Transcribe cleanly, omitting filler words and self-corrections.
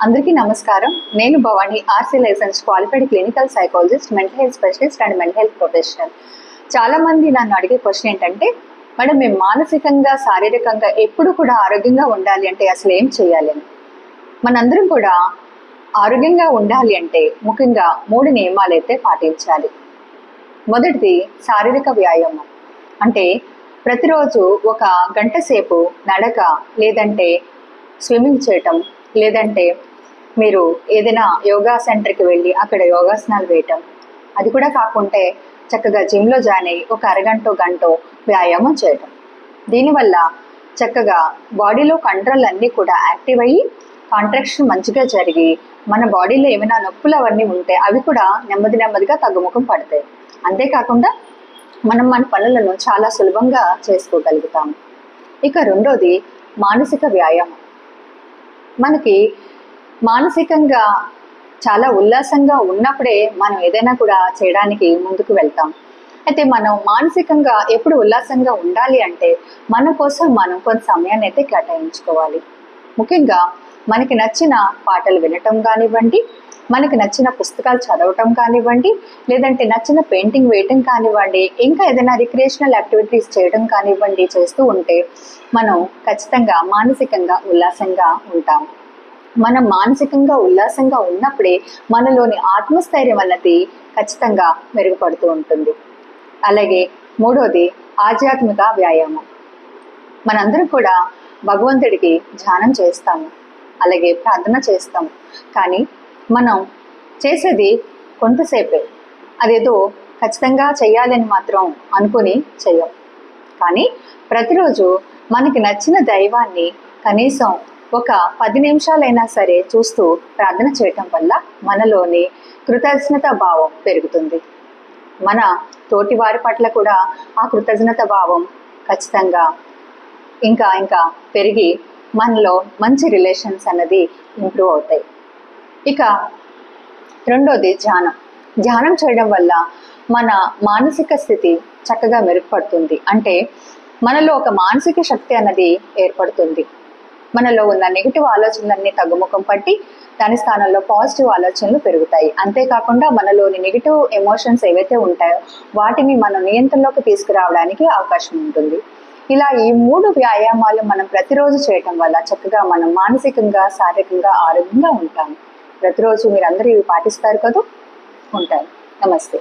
అందరికీ నమస్కారం. నేను Bhavani, RC licence qualified clinical psychologist, mental health specialist and mental health professional. చాలా మంది నన్ను అడిగే క్వశ్చన్ ఏంటంటే, మేడం మేము మానసికంగా శారీరకంగా ఎప్పుడు కూడా ఆరోగ్యంగా ఉండాలి అంటే అసలు ఏం చేయాలి అని. మనందరం కూడా ఆరోగ్యంగా ఉండాలి అంటే ముఖ్యంగా 3 నియమాలు అయితే పాటించాలి. మొదటిది శారీరక వ్యాయామం. అంటే ప్రతిరోజు ఒక గంట సేపు నడక, లేదంటే స్విమ్మింగ్ చేయటం, లేదంటే మీరు ఏదైనా యోగా సెంటర్కి వెళ్ళి అక్కడ యోగాసనాలు వేయటం. అది కూడా కాకుంటే చక్కగా జిమ్లో జాయిన్ అయ్యి ఒక అరగంట గంట వ్యాయామం చేయటం. దీనివల్ల చక్కగా బాడీలో కంట్రోల్ అన్నీ కూడా యాక్టివ్ అయ్యి కాంట్రాక్షన్ మంచిగా జరిగి మన బాడీలో ఏమైనా నొప్పులు అవన్నీ ఉంటే అవి కూడా నెమ్మదిగా తగ్గుముఖం పడతాయి. అంతేకాకుండా మనం మన పనులను చాలా సులభంగా చేసుకోగలుగుతాము. ఇక రెండోది మానసిక వ్యాయామం. మనకి మానసికంగా చాలా ఉల్లాసంగా ఉన్నప్పుడే మనం ఏదైనా కూడా చేయడానికి ముందుకు వెళ్తాం. అయితే మనం మానసికంగా ఎప్పుడు ఉల్లాసంగా ఉండాలి అంటే మన కోసం మనం కొంత సమయాన్ని అయితే కేటాయించుకోవాలి. ముఖ్యంగా మనకి నచ్చిన పాటలు వినటం కానివ్వండి, మనకి నచ్చిన పుస్తకాలు చదవటం కానివ్వండి, లేదంటే నచ్చిన పెయింటింగ్ వేయటం కానివ్వండి, ఇంకా ఏదైనా రిక్రియేషనల్ యాక్టివిటీస్ చేయడం కానివ్వండి చేస్తూ ఉంటే మనం ఖచ్చితంగా మానసికంగా ఉల్లాసంగా ఉంటాం. మనం మానసికంగా ఉల్లాసంగా ఉన్నప్పుడే మనలోని ఆత్మస్థైర్యం అన్నది ఖచ్చితంగా మెరుగుపడుతూ ఉంటుంది. అలాగే మూడోది ఆధ్యాత్మిక వ్యాయామం. మనందరం కూడా భగవంతుడికి ధ్యానం చేస్తాము, అలాగే ప్రార్థన చేస్తాము. కానీ మనం చేసేది కొంతసేపే. అదేదో ఖచ్చితంగా చేయాలని మాత్రం అనుకుని చెయ్యం. కానీ ప్రతిరోజు మనకి నచ్చిన దైవాన్ని కనీసం ఒక 10 నిమిషాలైనా సరే చూస్తూ ప్రార్థన చేయటం వల్ల మనలోని కృతజ్ఞత భావం పెరుగుతుంది. మన తోటి వారి పట్ల కూడా ఆ కృతజ్ఞత భావం ఖచ్చితంగా ఇంకా పెరిగి మనలో మంచి రిలేషన్స్ అన్నది ఇంప్రూవ్ అవుతాయి. ఇక రెండోది ధ్యానం చేయడం వల్ల మన మానసిక స్థితి చక్కగా మెరుగుపడుతుంది. అంటే మనలో ఒక మానసిక శక్తి అన్నది ఏర్పడుతుంది. మనలో ఉన్న నెగిటివ్ ఆలోచనలన్నీ తగ్గుముఖం పట్టి దాని స్థానంలో పాజిటివ్ ఆలోచనలు పెరుగుతాయి. అంతేకాకుండా మనలోని నెగిటివ్ ఎమోషన్స్ ఏవైతే ఉంటాయో వాటిని మనం నియంత్రణలోకి తీసుకురావడానికి అవకాశం ఉంటుంది. ఇలా ఈ 3 వ్యాయామాలు మనం ప్రతిరోజు చేయటం వల్ల చక్కగా మనం మానసికంగా శారీరకంగా ఆరోగ్యంగా ఉంటాము. ప్రతిరోజు మీరందరూ ఇవి పాటిస్తారు కదా. ఉంటాను. నమస్తే.